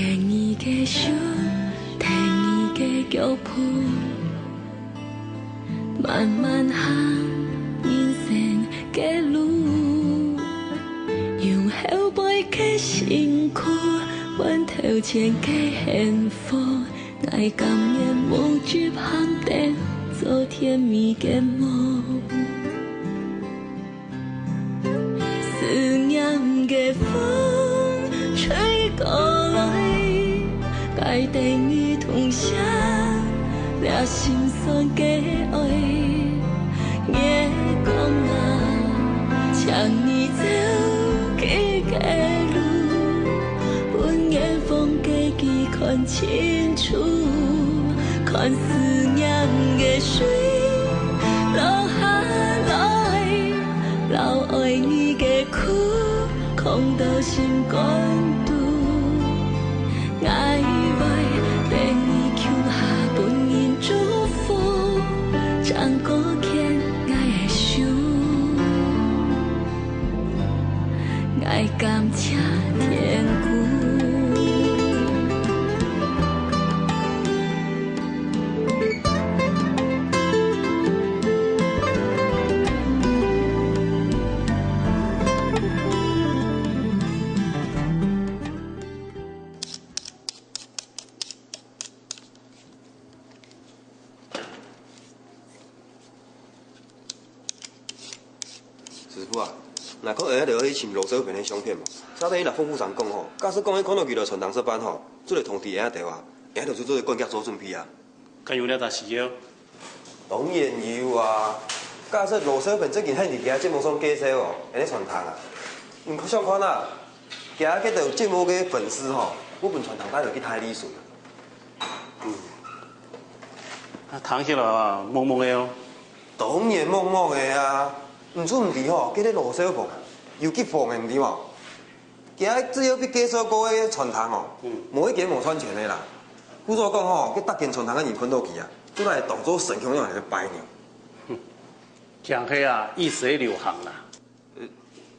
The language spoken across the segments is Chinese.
牵伊的手，听伊的脚步，慢慢行人生的路，用后背的辛苦，换头前的幸福，爱甘愿无惧旁边做甜蜜的梦，思念的风吹过来，该等于同乡，俩心酸的爱，月光啊，将你走去的路，本眼风给伊看清楚，看思念的水流下来，流爱你的苦，空到心肝肚，爱袂变伊求下本人祝福，将孤牵爱的手，爱感谢天父。师傅啊，若讲下着去寻罗小平的相片嘛，早底若副部长讲吼，假使讲迄看到娱乐传堂说班吼，做个通知下电话，下着就做个管家做准备啊。敢有了大事哦？当然有啊，假使罗小平最近喺日家节目上介绍哦，下咧传堂啊，唔想看啊，今日着有节目嘅粉丝吼，我本传堂带着去睇理顺。糖起来啊，懵懵的哦。当然懵懵的啊。唔准唔伫吼，叫你罗小凤，又去凤的唔伫吼。今日只要去介绍过个传堂哦，无一间无传全的啦。故作讲吼，去搭建传堂的人困到去啊，都来当做神像样来拜呢。强黑啊，一时流行啦。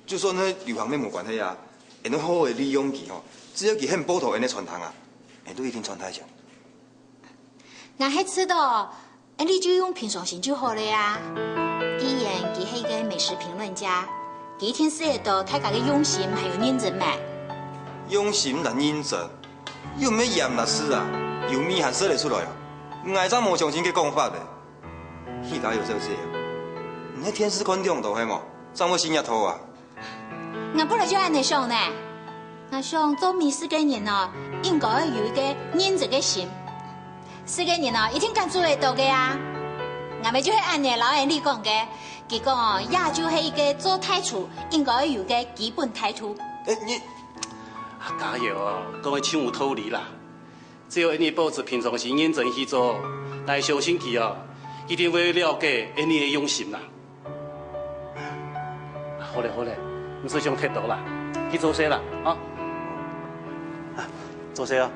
就算迄流行咩无关系啊，会能好好的利用佢吼，只要佢很保头因的传堂啊，会都一定传太强。我还知道，你就用平常心就好了呀。既然佢係個美食評論家，佢一天寫到大家嘅用心還有認真咩？用心同認真，又唔咩嚴律師啊，有米還說得出來哦。唔係怎無相信嘅講法咧？戲台有這些，你喺天使觀眾度係冇？怎會新一套啊？我本來就按你想呢，我想做美食嘅人哦，應該要有一個認真嘅心，是個人哦一定敢做得到嘅呀。我咪就係按你老人你講嘅，佢講哦，也就係一個做太廚應該有嘅基本態度。你加油哦，講嘅唱有道理啦。只要你保持平常心認真去做，來相信佢哦，一定會了解你嘅用心啦。好嘞好嘞，唔使想太多啦，去做些啦啊，做些啊。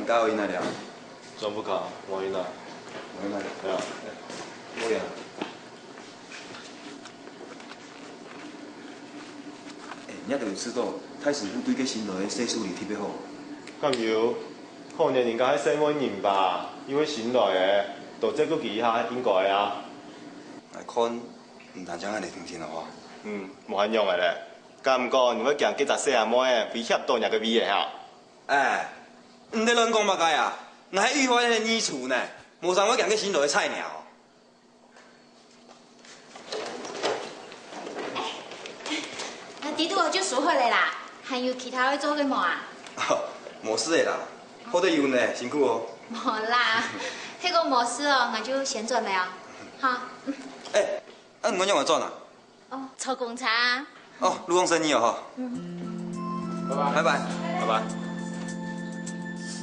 教因那了，全部考，我因那，我那对啊，我呀。你也著有知道，太师傅对个新来的细数里特别好。咁有，可能人家喺新闻人吧，因为新来的，到这个期下应该啊。来看，唔但将安尼听听的话。冇限用嘅咧。咁講，如果強幾隻細阿妹，威脅到人嘅味嘅嚇。哎。唔得乱讲嘛该啊！我还遇到迄个女厨呢，无上我讲个新来的菜鸟。地图我就熟好了啦，还有其他要做嘅冇啊？冇事的啦，好得有呢，辛苦哦。冇啦，那个冇事哦，我就先准备啊。好。我用我转啊？哦，抽公茶。哦，录用生意哦哈。拜拜。拜拜。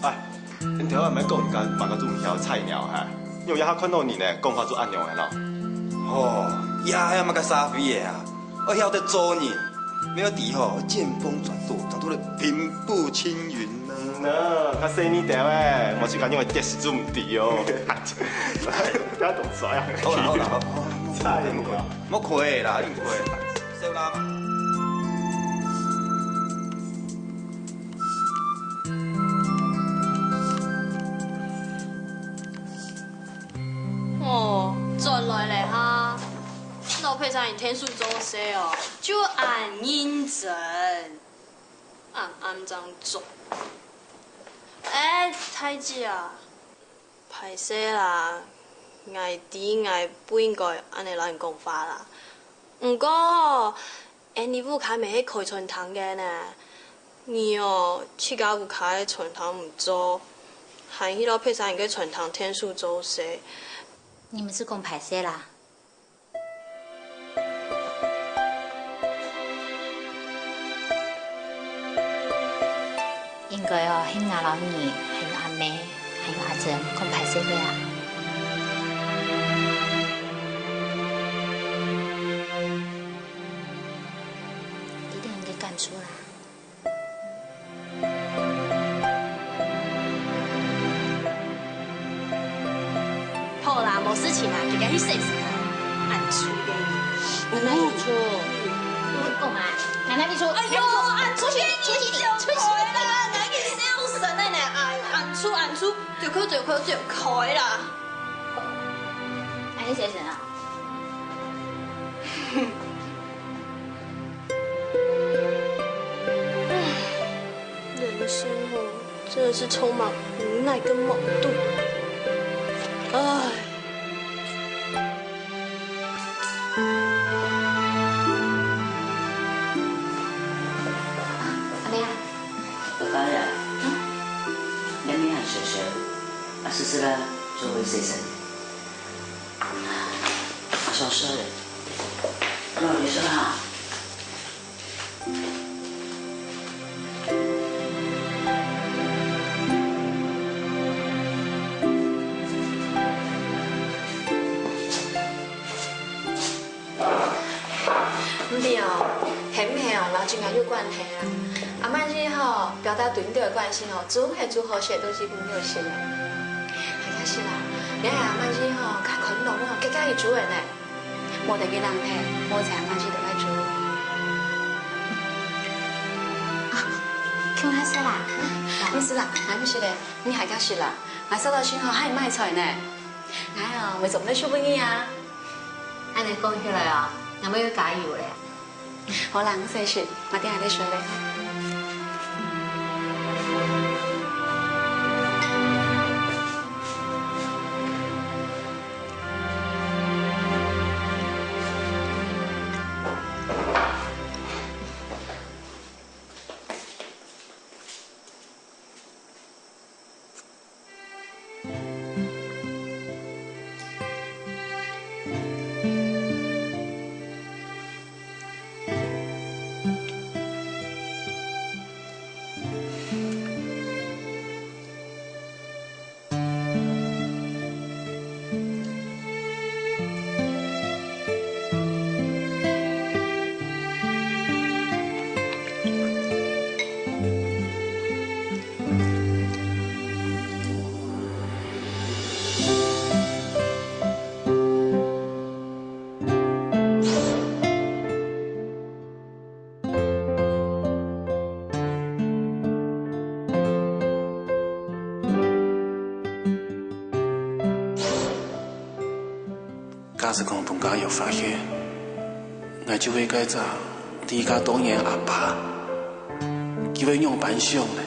哎，恁条仔唔免讲人家嘛个做唔晓菜鸟哈，因为遐看到你呢，讲话做按样的咯。哦，呀嘛个傻逼的啊！我晓得做人，没有底吼，见风转舵，转舵的平步青云呢。那较细年条诶，莫是讲因为电视做唔对哦。不要动衰啊！好啦好啦好，菜鸟。莫亏啦，你亏，小啦嘛。哦，再来嘞哈！老配上你天数周些哦，就按认真，按章做。哎，太姐啊，歹势啦，爱弟爱不应该安尼乱讲法啦。不过哦，你母开咪去开春堂嘅呢？你哦，去家有开春堂唔做，还迄老配上你个春堂天数周些。你们是讲歹势啦？应该哦，迄阿老二，还有阿妹，还有阿珍，讲歹势的啊。一定应该干出来。好啦，无事情啦，就该去洗洗啦。按出给你，哪里出？你讲啊？哪里出？哎呦，按出去，出去啦！哪个小神的呢？按出，就开啦。哎，你谁神啊？人生哦，真的是充满无奈跟矛盾。唉。阿妹啊，爸爸呀，两面还学学，试试啦，做为谁生？小事嘞，那你说哈？唔对哦，很美哦，老真爱有关系啦。阿曼是吼，表达对你的关心哦，做系做好事都是很有心的。系开始啦，你系阿曼是吼，较困动哦，更加去做的呢。无得给人睇，无才阿曼是就来做。啊，听他说啦。没事啦，还没事的，你还开始啦。我收到信号还卖菜呢。哎呀，为什么收不你啊？安尼讲起来哦，我们要加油嘞。好啦，没事，我等下再说嘞。假使讲同家有发现，我就会改造第家当年阿爸，佢会用办相呢。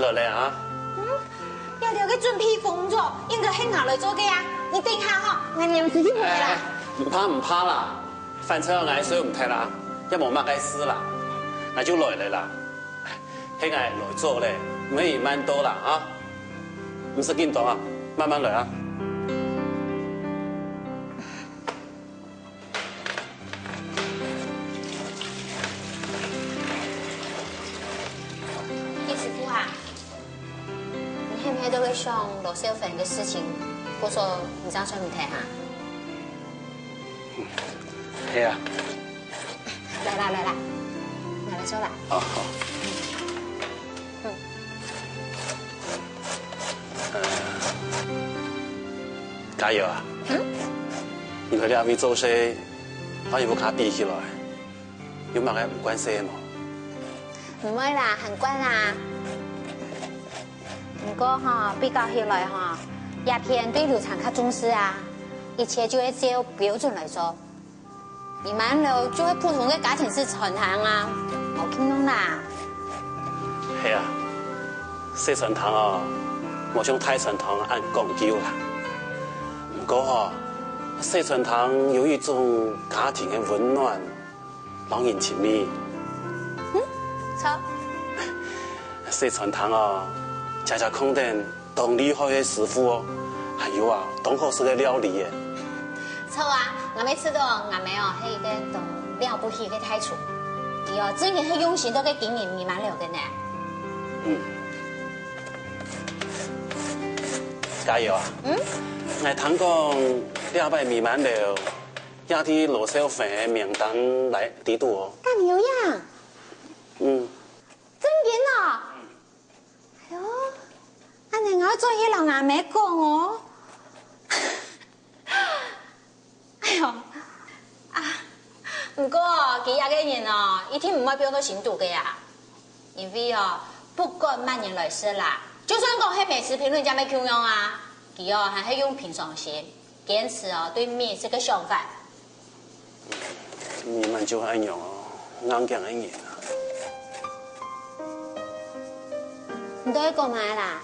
落来啊！要了个准备工作，应该很熬来做嘅呀。你等下哈，我念自己回啦。唔怕啦，反正我水唔睇啦，一冇乜嘅事啦，我就來啦。喺我來做咧，唔可以慢多啦啊！唔使緊張啊，慢慢來啊。都會想羅小芬嘅事情，我說唔想出唔睇下。係啊。來啦，我來做啦。哦好。加油啊！你佢兩位做事，可以唔卡比起來，有乜嘅唔關事冇？唔會啦，很關啦。不過哈，比較起來哈，鴉片對流產較重視啊，一切就會照標準來做。你慢了就會普通的家庭式傳糖啊，冇傾用啦。係啊，細傳糖哦，冇像大傳糖按講究啦。不過哈，細傳糖有一種家庭嘅溫暖，讓人親密。錯。細傳糖哦。家家空店當厲害的師傅哦，還有啊，當好食的料理嘅。錯啊，我每次都我沒有係個當了不起嘅態處，佢哦真係用心到嘅經營彌漫了嘅呢。加油啊！我聽講了拜彌漫了，也啲羅小芬嘅名單來地度哦。咁有呀？真嘅啊！哎呦，安尼我做嘢老阿妹講哦。哎呦，不過佢遐個人哦，一定唔會表到程度嘅呀。因為哦，不管乜人來說啦，就算講係平時評論家咩樣啊，佢哦還係用平常心，堅持哦對美食嘅想法。你們就係樣哦，硬頸嘅人啊。你都係講咩啦？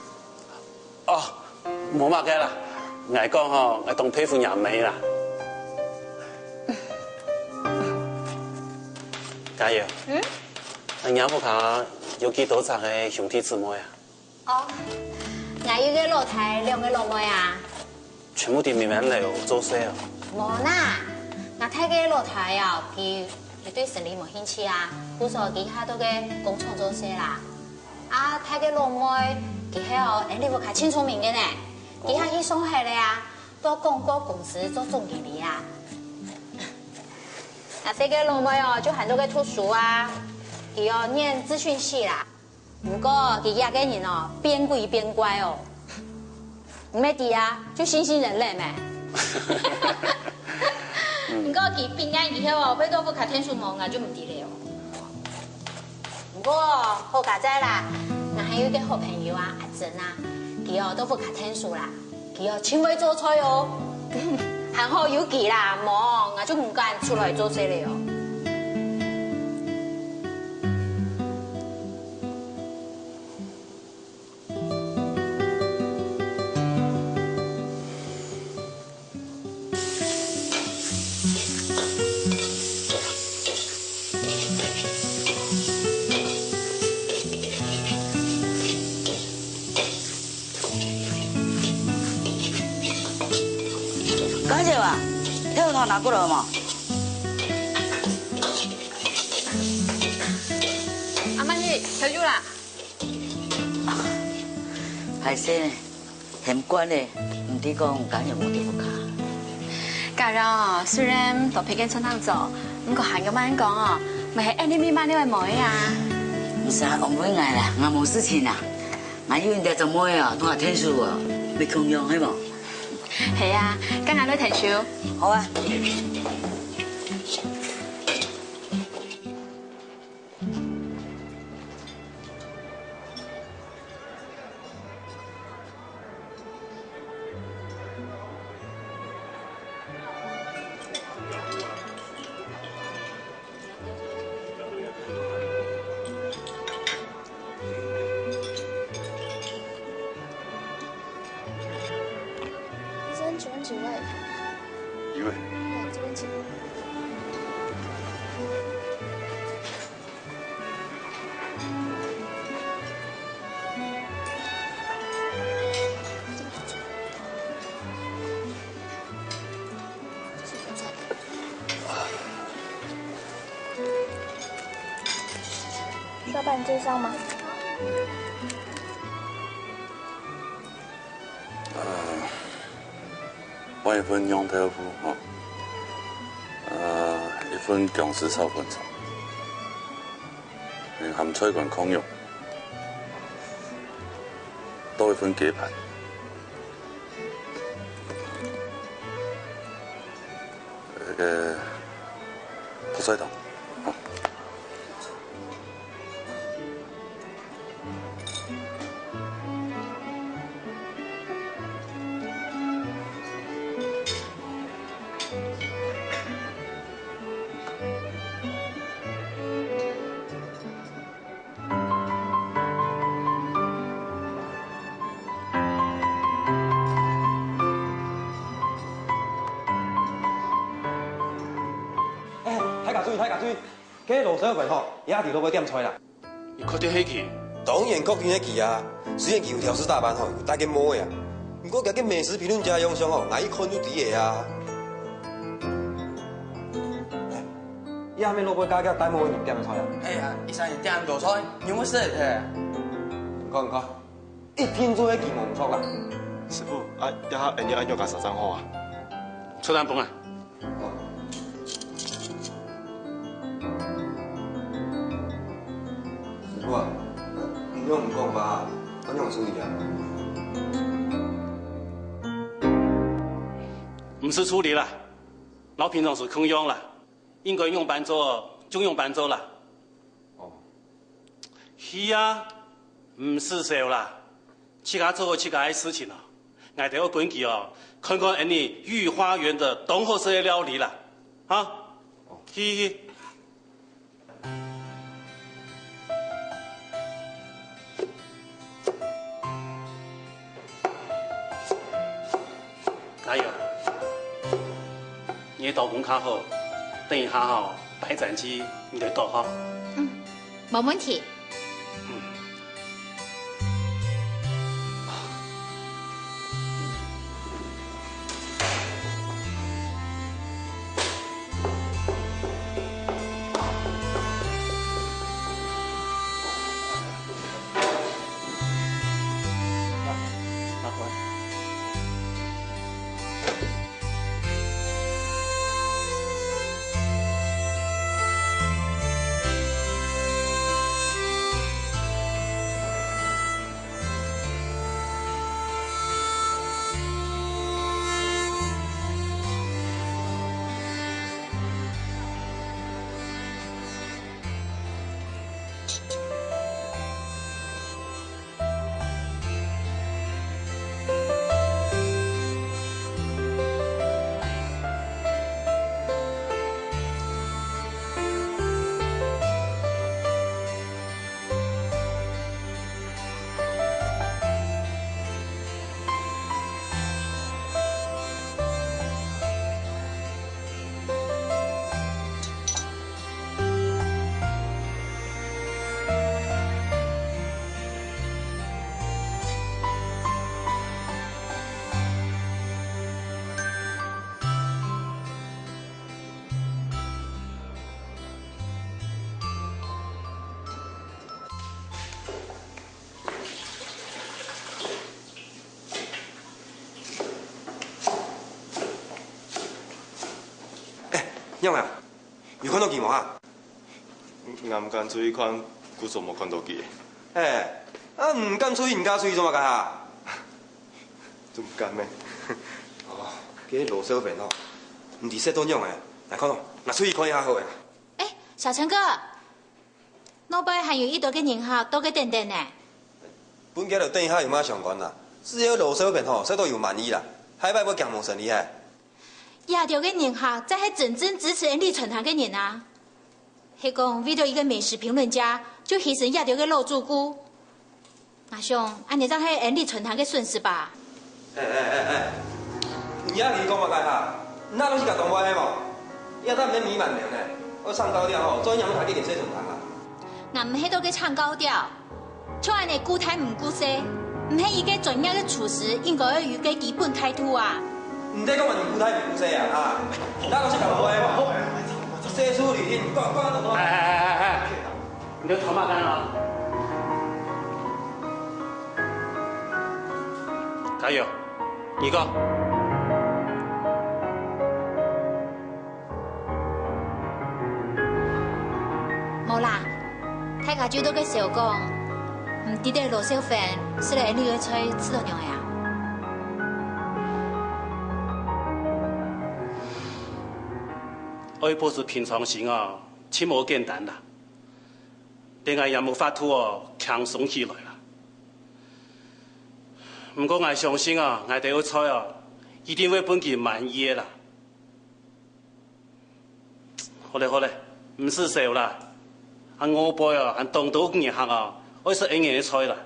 哦，冇乜嘅啦，我講吼，我當佩服人美啦。加油！你娘夫家有幾多隻嘅兄弟姊妹啊？哦，我有個老太，2個老妹啊。全部啲彌漫了做事哦。冇啦，我睇個老太啊，佢對生意冇興趣啊，故所佢喺度嘅工廠做事啦。啊，睇個老妹，佢喺哦，你會較清楚明嘅呢，佢喺去上海咧啊，到廣告公司做總經理啊。那這個老妹哦，就喺度嘅讀書啊，佢哦念資訊系啦。不過佢遐個人哦，變鬼變怪哦，唔係啲啊，就新興人類咩？不過佢變眼以後哦，俾到副較天書毛啊，就唔啲了。不過好家仔啦，我還有一個好朋友啊，阿珍啊，佢哦都副較天書啦，佢哦全會做菜哦，還好有佢啦，冇我就唔敢出來做事了。家姐啊，跳糖拿過來嘛？阿媽你跳住啦！係先，嫌關咧，唔知講家姐冇地方卡。家人哦，雖然到北京村堂做，不過行咁樣講哦，咪係 enemy 班呢位妹啊？唔使我唔會嗌啦，我冇事情啦。我要人哋做妹啊，同我聽書啊，未窮樣係冇？係啊，今日都聽書。好啊。要帮你介绍吗？我一份羊豆腐哈，一份姜丝炒粉肠，含菜罐控肉，多一份鸡排。那个泡菜汤。 大家注意，嗰个卤水饭吼，也伫落尾点菜啦。你确定迄期？当然确定迄期啊！虽然伊有调试大班吼，有大家摸的啊，不过家己美食评论家用上吼，我一看就知个啊。伊下面落尾加加带摸入点菜啊？哎呀，伊生日点大菜，有冇食的？唔讲，一天做迄期冇错啦。师傅，啊，一下按要加13号啊？出单饭啊！ 师傅，唔用唔讲吧，我用注意啊。唔是处理了，老品种是空用了，应该用班做就用班做了。哦，是啊，唔是少啦，去他做去他事情了，我得要滚去哦，看看你御花园的东河式的料理了，啊，去。 哪有？你刀工较好，等一下吼摆战机，你得倒好。嗯，冇问题。拿过来。 样啊？有看到佢冇啊？我唔敢注意看，古早冇看到佢。哎，啊唔敢注意，唔敢注意做乜噶哈？都唔敢咩？哦，嗰啲螺蛳粉哦，唔係識多樣嘅，嚟看咯，嗱注意看一下好嘅。哎，小陳哥，老闆還有一多個人哈，多個點點呢。本家就等一下有乜相關啦，只要螺螄粉吼，食到有滿意啦，下擺要強無順利嘅。亞條嘅人哈，在係真正支持人力傳堂嘅人啊。係講為咗一個美食評論家，就犧牲亞條嘅老主顧。阿兄，安尼就係人力傳堂嘅損失吧？哎，你阿你講乜嘅哈？那都是甲當我嘅冇，亞得唔得米萬兩呢？我唱高調吼，做樣睇見你洗傳堂啊。我唔係到佢唱高調，像安尼顧台唔顧勢，唔係一個專業嘅廚師應該要有個基本態度啊。唔得講話你顧台唔顧勢啊！啊，那都是甲我嘅冇。西書裡面掛到多。哎，你头马干啊！加油，二哥。冇啦，睇下朝到嘅時候講，唔記得羅小芬是嚟呢個吹知道樣呀？我不是平常心啊，真冇簡單啦。戀愛也冇法度哦，輕鬆起來啦。不過我相信啊，我哋要吹啊，一定會本佢滿意的啦。好嘞好嘞，唔是笑啦。俺我輩啊，俺當到年客啊，我是一年吹啦。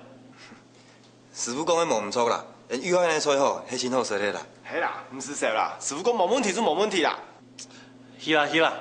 師傅講的冇唔錯啦，遇到呢吹吼，係真好食的啦。係啦，唔是笑啦，師傅講冇問題就冇問題啦。是啦是啦。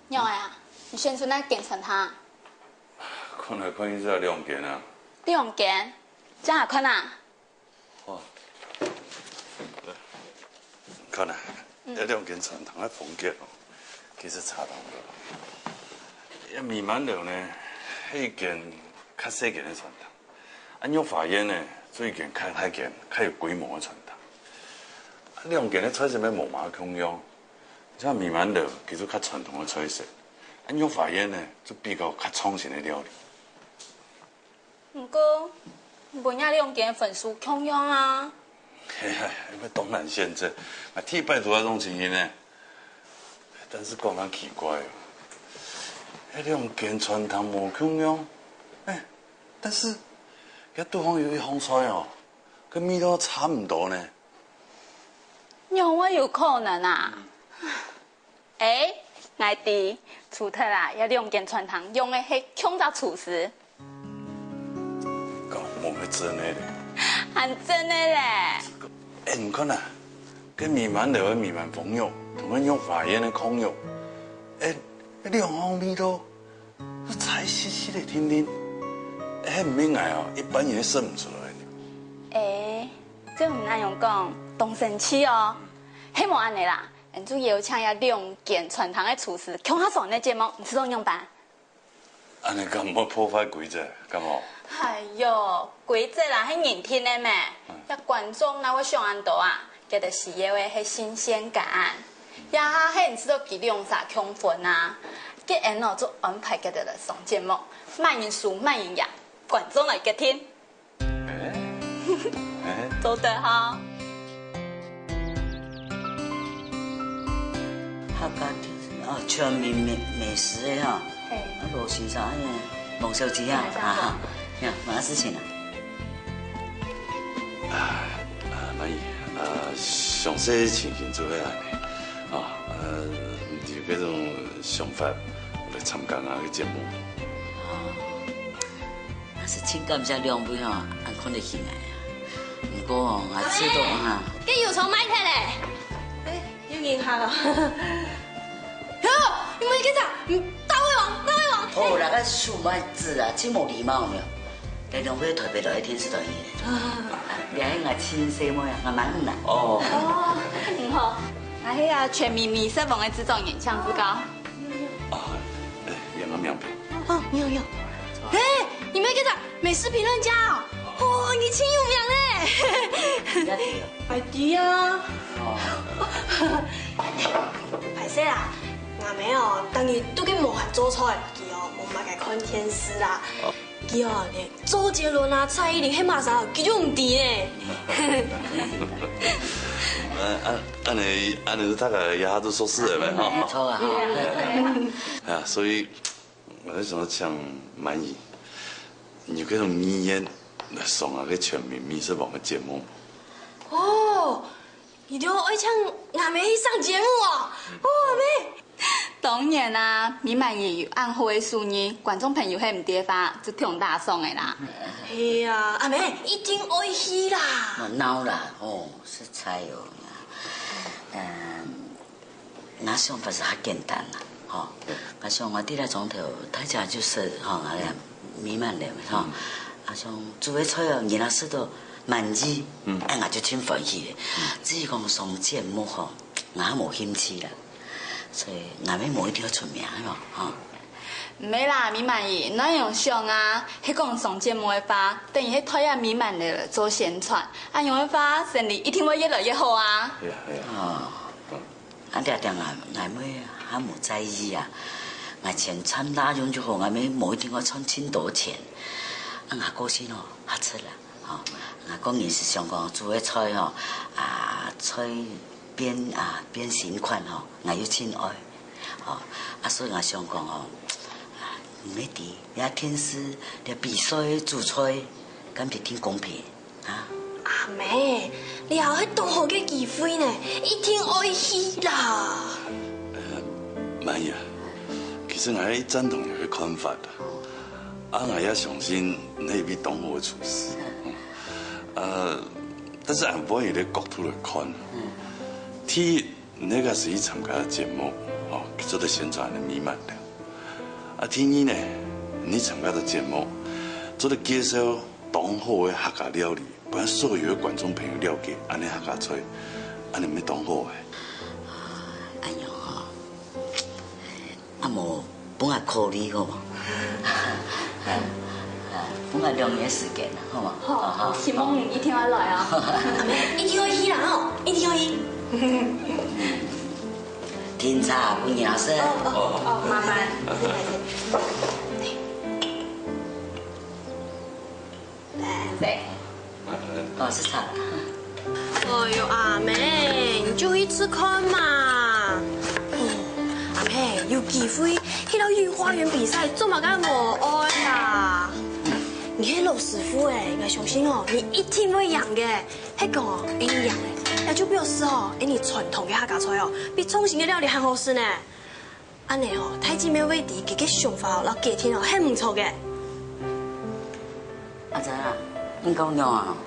娘呀，你先出那健身堂。看来看伊这两件啊。两件，这下看啊。哦。看啊，这两件传统的风格哦，其实差淡薄。一弥漫了呢，迄件较细件的传统。按用法院呢，做一件较大件、较有规模的传统。两件咧吹什么木马空用？这弥漫了其实较传统的吹色。按用法院呢，就比较较创新的料理。不过，每日两件分数共用啊。嘿嘿，要东南现这，替拜托那种情形呢。但是讲较奇怪哦，迄两件传统无共用，但是佮对方有一风吹哦，跟味道差唔多呢。让我有可能啊？我弟除特啦，要两件传统用的是强杂厨师。讲我们真的嘞。还真的嘞。唔看啊，跟弥漫流的弥漫风油，同阮用法院的空油，两方味道，菜细细的甜甜，唔免爱哦，一般人说唔出来。这唔那样讲，动神气哦。希望安尼啦，主邀请遐两件传统的厨师，强下爽的节目，唔知道用办？安尼敢冇破坏规则，敢冇？哎哟，规则啦，迄认天的咩？遐观众哪会上安多啊？佮就是因为迄新鲜感，呀，迄唔知道几两啥强分啊？佮因哦做安排佮的来上节目，慢人输慢人赢，观众来佮听。做得哈。客家全民美食的哈，罗先生孟小姐啊，嘛事情啊？满意，详细情形做伙安尼，就搿种想法来参加那个节目。那是真感谢两位哈，安看得起来啊。不过我知道哈，佮有从买起嘞，有银行啊。哟，你们干啥？大胃王，大胃王！哦，那个数码字啊，真无礼貌没有。在两位台北来电视台演的，连我亲生么呀，我蛮难。哦，好，那迄个全民美食网的制作人向志高。演个名片。你有。你们干啥？美食评论家哦。哦，你真有名嘞！快滴啊！歹势啦，阿妹哦，当日都去无限做菜，记哦，无我嘛该看电视啦。记哦，周杰伦啊、蔡依林迄马啥，其实唔甜呢。安尼大概也都说是的呗哈。没错啊。哎呀，所以我在想唱满意，有这种语言来送啊个全民密室网的节目。哦，你就爱唱阿妹上节目哦，哦阿妹。当然啦，米满也有暗好的数字，观众朋友系唔跌法，就挺大送的啦。哎呀，阿妹一定爱去啦。我孬啦，哦，是才有。我想法是较简单啦，吼。我想我第来总头，大家就是吼，阿个弥漫的吼。啊，像煮个菜哦，然后吃到满意，哎，我就挺欢喜的。至于讲上节目吼，我无兴趣啦。所以俺们无一定要出名咯，哈。唔免啦，米满意，那样想啊，迄讲上节目的话，等于迄推啊米满的做宣传，啊样的话，生意一定会越来越好啊。对啊，对啊。哦，俺爹俺妹还无在意啊，俺钱赚大用就好，俺妹无一定要赚真多钱。俺个性哦，瞎出啦，吼，俺讲也是想讲煮个菜吼，菜。变形款吼，我有真爱，吼，所以我想讲哦，唔要滴，也天师咧比赛煮菜，敢是挺公平啊？阿妹，你有迄多好嘅机会呢，一定爱去啦。满意啊，其实我也赞同你的看法的，我也相信你会比当好的厨师，但是按我的角度来看。第一，那个是去参加节目，哦，做的宣传的弥漫的。第二呢，你参加的节目，做的介绍当好的客家料理，让所有的观众朋友了解安尼客家菜，安尼咪当好的。哎呦哈，无本下考虑好嘛？本下2年时间啦，好嘛？好，希望你一定要来啊！阿妹，一定要去啦哦，一定要去。天茶不鸟声。哦，麻烦。对。哦，是茶。哎呦，阿妹，你就去吃看嘛。哦，阿妹有机会去到御花园比赛，做嘛该无爱啦。你迄老师傅哎，我相信哦，你一定会养嘅。迄个哦，你养的。那就表示哦，你传统的客家菜哦，比创新的料理还好吃呢。安尼哦，太姊妹为弟这个想法哦，然后家庭哦，很唔错嘅。阿仔啊，你讲鸟啊？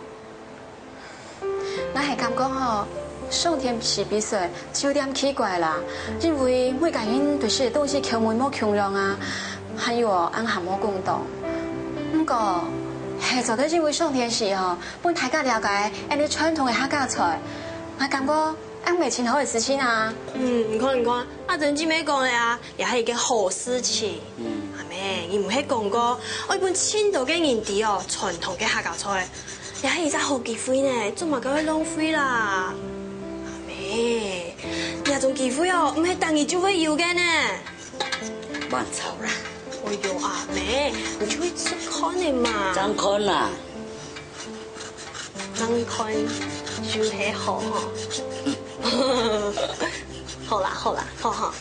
我系感觉吼，上天是比赛就有点奇怪啦，因为每个人对些东西口味冇共样啊，还有哦，俺还冇共同。不过，系做得因为上天是吼，本大家了解俺哋传统的客家菜。我感觉俺未前好的事情啊。你看，阿珍姊妹讲的啊，也系一个好事情。阿妹，你唔系讲过，我一本青岛嘅人地哦，传统嘅客家菜，也系一只好机会呢，做嘛咁去浪费啦？阿妹，呢种机会哦，唔系等于就会有嘅呢。乱吵啦！哎呦，阿妹，你就会吃看的嘛。张看啦。张看就系好哈。好啦，好哈。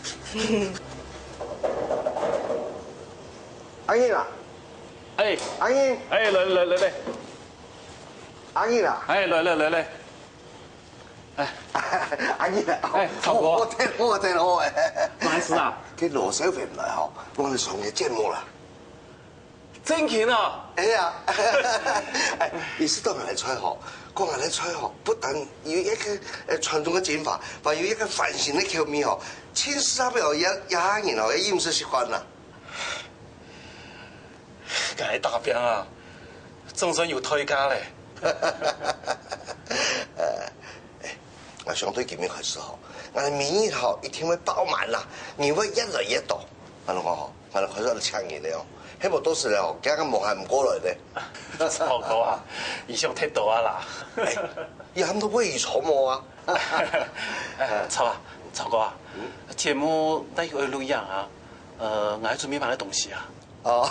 阿英啊，哎，阿英，哎，来，阿英啊，哎，来，哎，阿英啊，哎，差不多，我聽好誒，咩事啊？佢羅小肥唔嚟學，我哋上嘅節目啦。真巧啊！哎呀，意思都係嚟菜學，講係嚟菜學，不但要一個傳統嘅剪法，還要一個繁盛嘅口味學，千絲阿表然後嘅飲食習慣啦。解大餅啊，真想要推家咧。我想對見面開始學，我哋明年學一定會爆滿啦，你會越來越多。我哋講學，我哋開始搶嘢咧哦。希望到時咧，驚緊忙係唔過來咧。糟糕啊！以上睇到啊啦。有咁多不如坐我啊！曹哥啊，節目待會錄樣啊，我要準備買啲東西啊。哦，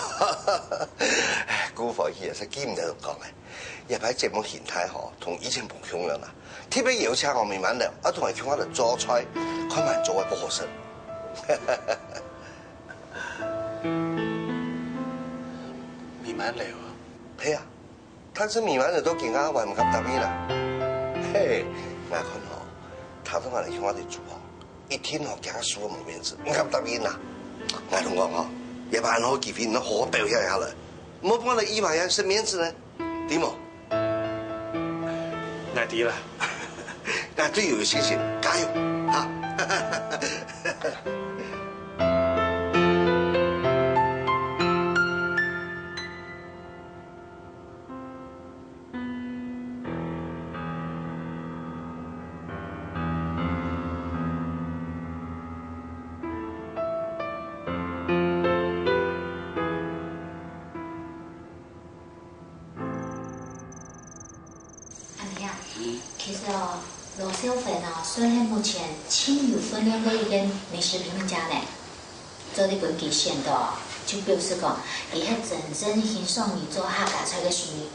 姑婆其實見唔到講嘅，日排節目形態嗬，同以前唔同樣啦。特別有請我慢慢聊，我同佢傾下嚟做菜，開埋做嘅不合適。慢慢聊啊。係啊，但是慢慢聊都見啊，還唔及答應啦。嘿，我看嗬，頭先我嚟傾下嚟做啊，一天學講書冇面子，唔及答應啦。我同我講，日排好幾篇，好好表現下來，唔好幫你以為人食面子呢，點冇？我知啦。那對有信心，加油啊！其實哦，羅小粉哦，雖然目前輕有分量嘅一個美食評論家呢，做呢本期限度就表示講，伊係真正欣賞你做客家菜嘅廚藝。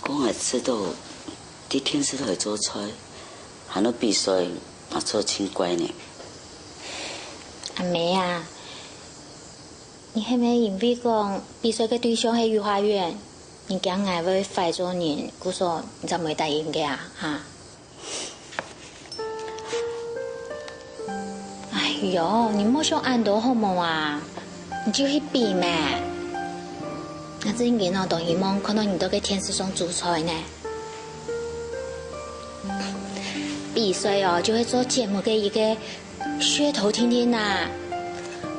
講係知道，啲天師都係做菜，行到比賽嘛做清乖呢。阿妹啊，你係咪因為講比賽嘅對象係御花園？你講我會快咗人，姑說你就沒答應嘅啊？嚇！哎呦，你莫想按到好冇啊？你就去比咩？我最近哦，當希望看到你到個電視上做菜呢。比賽哦，就會做節目嘅一個噱頭天天啊！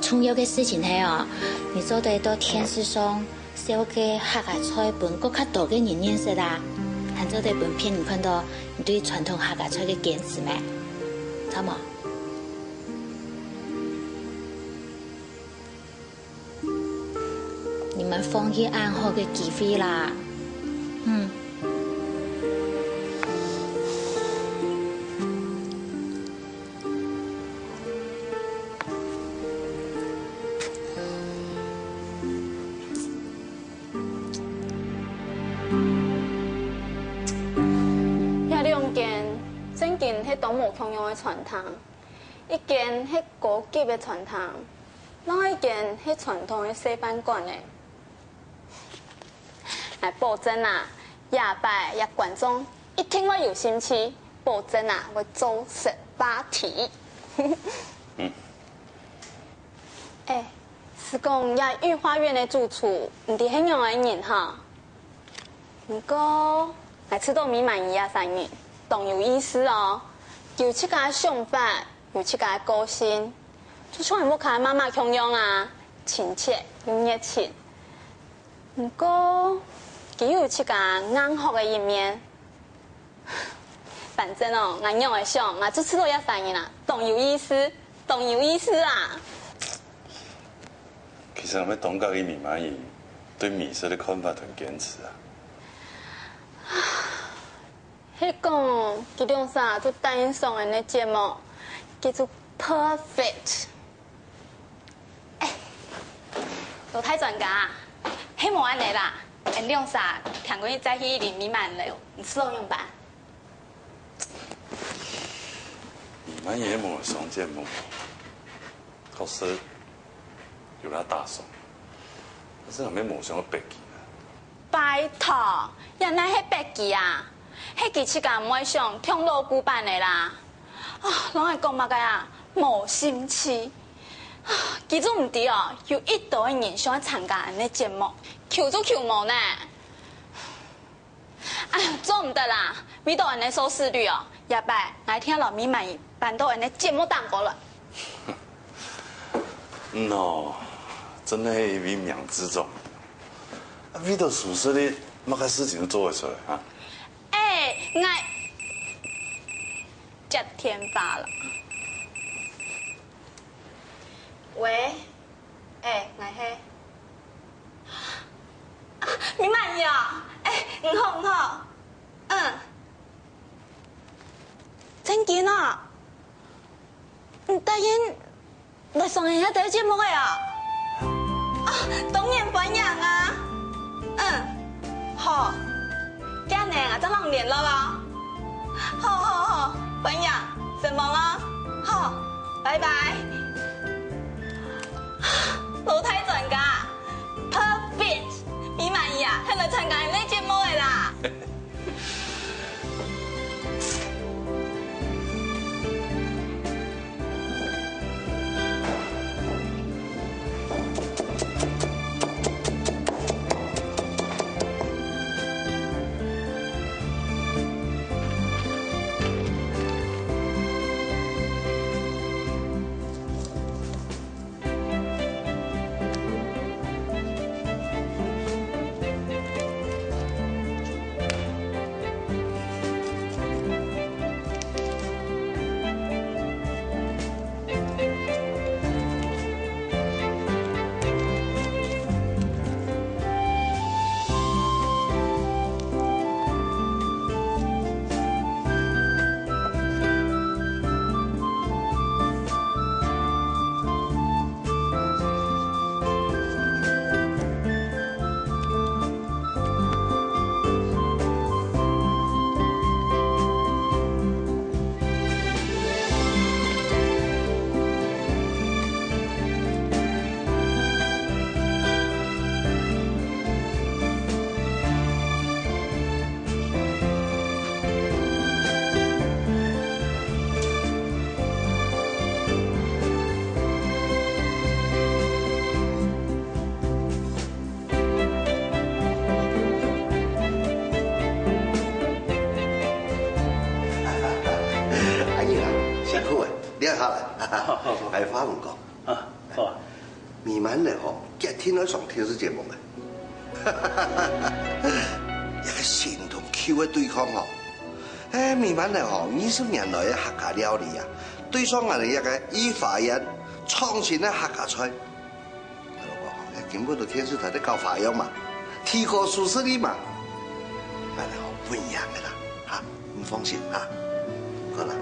重要嘅事情係哦，你做得到電視上。小嘅客家菜本更加多嘅人認識啦，喺做啲本片你看到你對傳統客家菜嘅堅持咩？知冇？你們放棄暗號嘅機會啦，都冇共用嘅傳統，一件係高級嘅傳統，另一件係傳統嘅西班館嘅。來保證啊，下擺也觀眾一聽我有興趣，保證啊會做18題。是講也御花園嘅主廚，唔係很樣嘅人哈。不過，來吃到米滿意啊3人，都有意思哦。有自家想法，有自家個性，就像我看媽媽咁樣啊，親切又熱情。不過，佢有自家硬殼嘅一面。反正哦，我樣會想，我就吃到一3人啦，都有意思，都有意思啊。其實我們東港嘅米滿意對美食的看法同堅持啊。迄講佢種啥做單音上嘅那節目叫做 perfect。都太專家，迄冇安尼啦。你種啥聽過你再去林米滿了，你知道用吧？米滿也冇上節目，確實有他大爽，但是後面冇上過白記啊。拜託，人哋係白記啊！迄幾次間唔會上聽老古板的啦，攏係講乜嘅啊？冇心氣，其中唔對哦，有一堆人想參加呢節目，求都求冇呢。哎呀，做唔得啦，為到人的收視率哦，下擺來聽老米滿意辦到人的節目當過了。喏，真係為命之中，為到宿舍裡乜個事情都做得出來啊！愛這天發了。喂，愛係米滿意啊！唔好，真見啊！唔答應來上人家第一節目嘅啊！当然分享啊。好，今年啊，再2年了吧？好，分享，什么啊？好，拜拜。老太专家 ，perfect， 你满意啊？还来参加你节目的啦？系花唔讲啊，好啊，未晚嚟嗬，今天去上电视节目嘅，一个神同 Q 嘅对抗嗬，未晚嚟嗬，20年来嘅客家料理啊，对上我哋一个依法人创新嘅客家菜，根本到电视台都搞花样嘛，提高舒适力嘛，我哋好不一样嘅啦，吓，唔放心吓，好啦，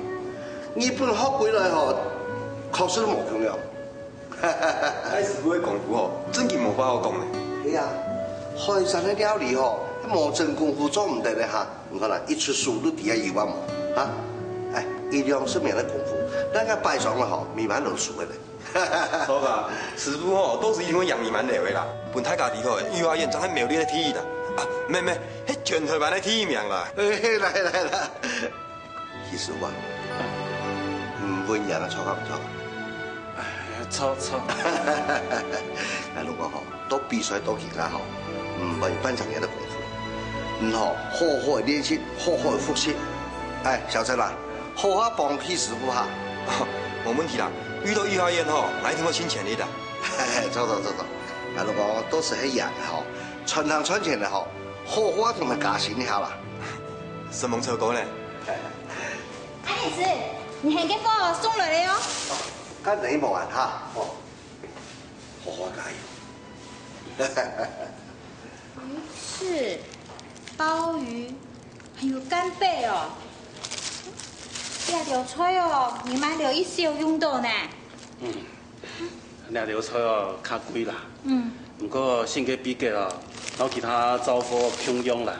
日本学回来嗬。确实冇咁样，哎，师傅嘅功夫哦，真係冇法好講嘅。係啊，海山嘅料理嗬，冇真功夫做唔得咧吓。你看啦，一出書都底下1萬冇啊！哎，一兩是咩嘅功夫，那個擺上了嗬，米滿都熟嘅咧。錯噶，師傅哦，都是因為養米滿嚟嘅啦。本太家己嗬，幼兒園真係沒有你嘅體驗啦。啊，咩，係全台灣嘅體驗啦。來，其實話唔會人啊，錯唔錯？錯。如果嗬多比賽多其他嗬，唔係班長人嘅功夫，唔嗬好好練習，好好復習。哎，小陳啦，好好幫批師傅哈。冇問題啦，遇到幼兒園嗬，我一定會請全力的。走。如果都是喺人嗬，傳行傳前嘅嗬，好好同佢加薪一下啦。什麼車哥呢？安女士，你很給貨送來了喲。跟你冇人哈，好好加油。魚翅、鮑魚，還有干貝哦。這條菜哦，你買了一少用到呢。這條菜哦，較貴啦。不過性價比嘅哦，攞其他招貨平庸啦。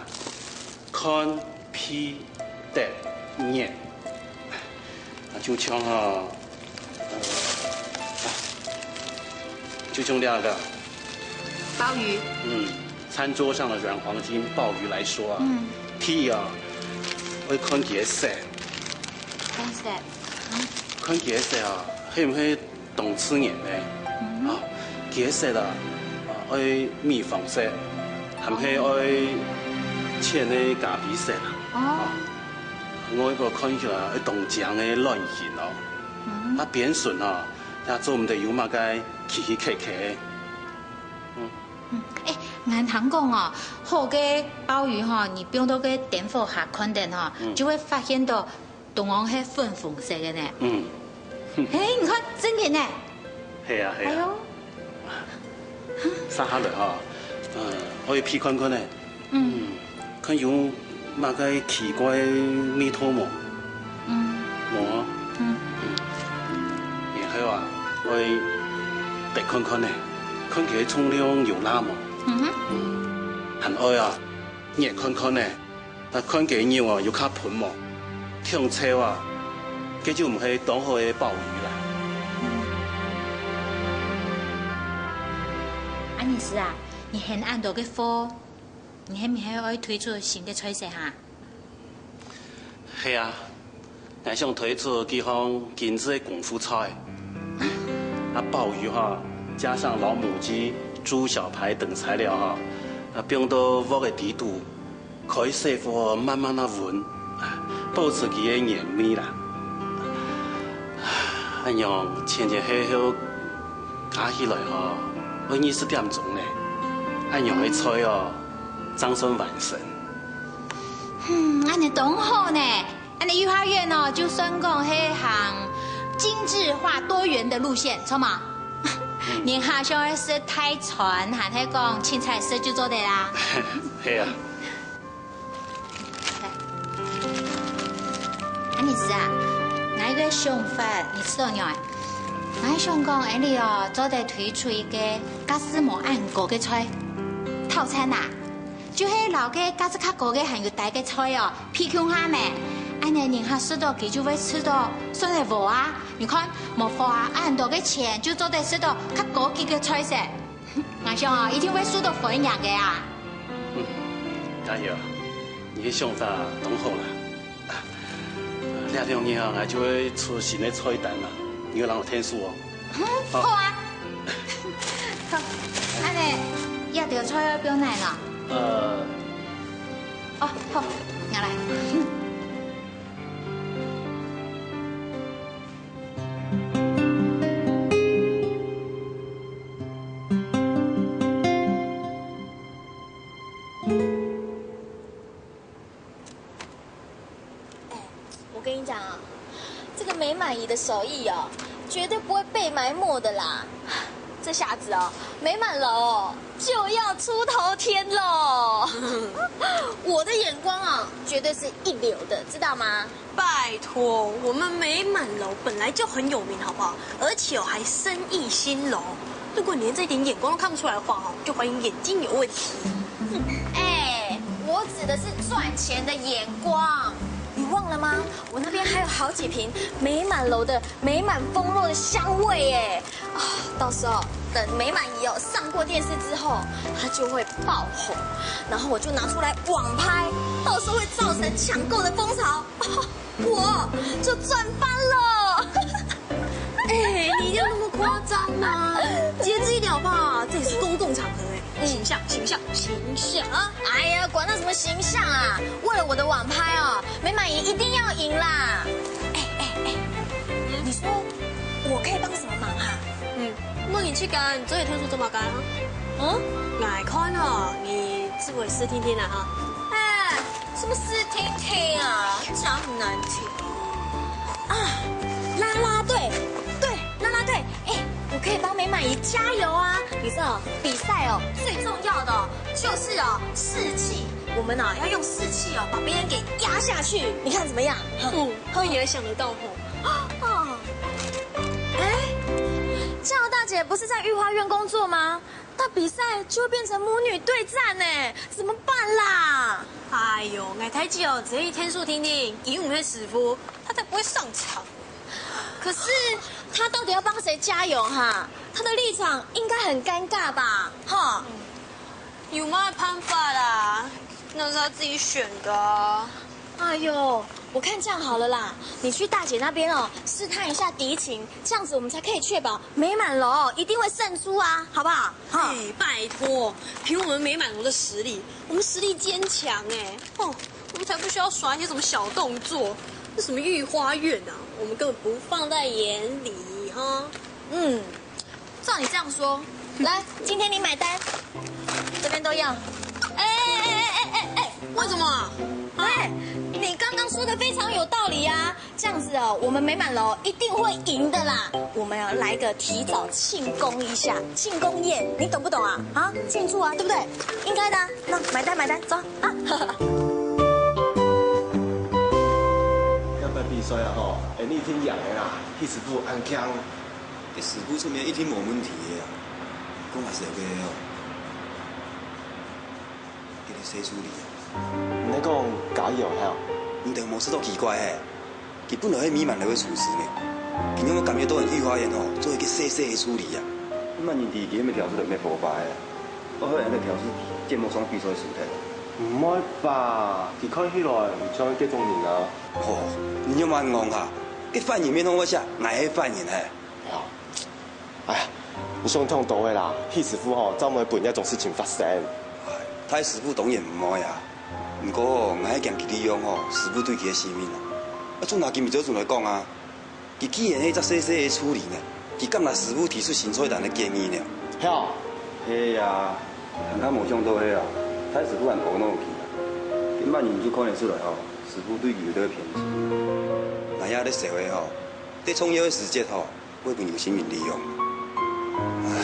看皮的面，就像哦。就用那个鮑魚，餐桌上的软黄金鮑魚來說啊，睇啊，會看佢嘅色，看佢嘅色啊，係唔係動刺眼咧？啊，佢嘅色啊，愛蜜黃色，係唔係愛淺嘅咖啡色啦？哦，我一個看起來愛動醬嘅亂形哦，啊扁筍啊。他做唔到有嘛個奇奇嘅，哎，銀行講哦，好嘅鮑魚哈，你不用到個電火下看電哈，就會發現到東岸係粉紅色嘅呢。哎，你看真嘅呢？係啊。哎呦，撒下來哈，可以批看看呢。看有嘛個奇怪味道冇？冇啊。然後啊，我白看看呢，看起冲量有那么，很爱啊，你也看看呢，看起鸟啊有较盆么，听车啊，这就唔系当好的鲍鱼啦。安尼是啊，你很按到个货，你系咪还要推出新的菜色哈？系啊，我想推出几项精致的功夫菜，鲍鱼哈，加上老母鸡、猪小排等材料哈，并到锅的底度，可以师傅慢慢的闻，保持佢的原味啦。安样前前后后加起来哈，要20点钟呢。安样的菜哦，掌声完成。安尼懂好呢。安尼御花园哦，就算讲迄行精致化多元的路线，错吗？连下上的是泰传，还喺讲青菜色就做的啦。系啊。安尼是啊，我一个想法，你知道没有？我想讲，安尼哦，做得推出一个假使无按过嘅菜套餐呐，就迄老嘅假使较高嘅含有大嘅菜哦，偏向下呢。安尼人家吃到，佢就会吃到，算得无啊？你看，莫花很多嘅钱，就做得吃到较高级嘅菜色。我想啊，一定会输到分样嘅啊！加油！你嘅想法懂好啦。2年后我就会出新的菜单啦，你要让我天数哦。好啊。好，安尼要条菜要标奶了。哦，好，我来。我跟你讲啊，这个美满姨的手艺哦，绝对不会被埋没的啦。这下子哦，美满楼就要出头天喽。我的眼光啊，绝对是一流的，知道吗？拜托，我们美满楼本来就很有名，好不好？而且哦，还生意兴隆。如果你连这一点眼光都看不出来的话哦，就怀疑眼睛有问题。哎，我指的是赚钱的眼光。你忘了吗？我那边还有好几瓶美满楼的美满丰肉的香味哎！啊，到时候等美满姨哦上过电视之后，它就会爆红，然后我就拿出来网拍，到时候会造成抢购的风潮，我就赚翻了。哎，你一定要那么夸张吗？节制一点好不好？这里是公共场合哎，形象。哎呀，管他什么形象啊！为了我的网拍哦，美满姨一定要赢啦！哎，你说我可以帮什么忙哈？帮你去干，这也特殊这么干啊？来看哦，你自我试听听啦哈。哎，什么试听听啊，讲很难听啊！啦啦队，哎，我可以帮美满姨加油啊！你知道比赛哦，最重要的就是士气。我们要用士气把别人给压下去，你看怎么样？我也想得到哦。哎，嘉瑶大姐不是在御花园工作吗？那比赛就会变成母女对战呢，怎么办啦？哎呦，我太记哦，这一天数听听，赢我们的师傅，他才不会上场。可是他到底要帮谁加油哈？他的立场应该很尴尬吧？哈，有嘛办法啦？那是他自己选的。哎呦，我看这样好了啦，你去大姐那边试探一下敌情，这样子我们才可以确保美满楼一定会胜出啊，好不好？哎，拜托，凭我们美满楼的实力，我们实力坚强哎，我们才不需要耍一些什么小动作。那什么御花园啊，我们根本不放在眼里哈。照你这样说，来，今天你买单，这边都要。哎，为什么？哎，你刚刚说的非常有道理啊！这样子我们美满楼一定会赢的啦！我们要来个提早庆功一下，庆功宴，你懂不懂啊？啊，庆祝啊，对不对？应该的啊。那买单，走啊！比赛啊吼，你听样的啦，迄师傅安强，这师傅出面一定没问题的啊。讲也是会哦，给你洗处理啊。你讲假药晓？唔定无说到奇怪诶，佢本来迄米慢就会处事呢。今日我感觉到人御花园吼，做一个细细的处理啊。那你第几要调出来咩破败啊？我好人咧调出芥末霜比赛事体。唔爱吧？佢看起来唔像这种人啊。哦，你要慢讲下，佢犯人面通我写，挨犯人嘿。哎呀，你想通到的啦，迄师傅吼，专门办一种事情发生。他师傅当然唔爱啊，不过我迄件佢利用吼，师傅对佢的性命啊，啊，做拿金咪做阵来讲啊，佢既然迄只细细的处理呢，佢敢拿师傅提出新出人的建议呢？晓，嘿呀，看他无想到迄啊。太师傅按糊弄去啦，今摆研究看得出来吼，师傅对佢有偏见。那遐咧社会吼，对创业的时节吼，会朋友性命利用。唉，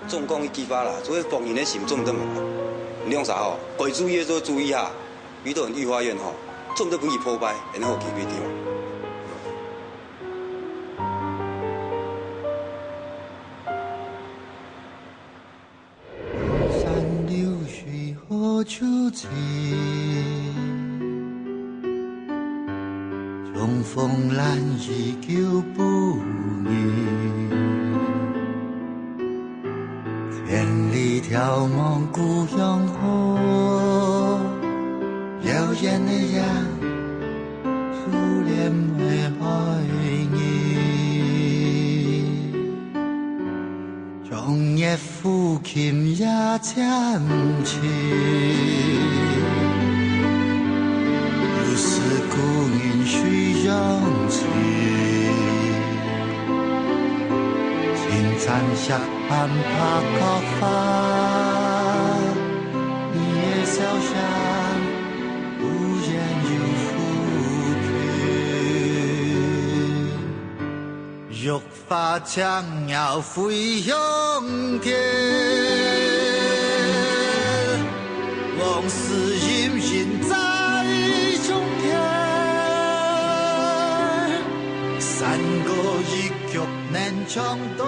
总讲伊激发啦，做个防人的心总得无。你用啥吼？该注意的都注意下，遇到人御花园吼，总得不易破败，然后解决掉。何处去？重逢难依旧不渝，千里眺望故乡河，遥远的呀，初恋没爱你，终夜抚琴呀将去。故人须扬起，青残下畔爬高发，你也潇湘，无言又抚平，玉发将要飞向天，往事隐隐在中天。山歌一曲难唱多。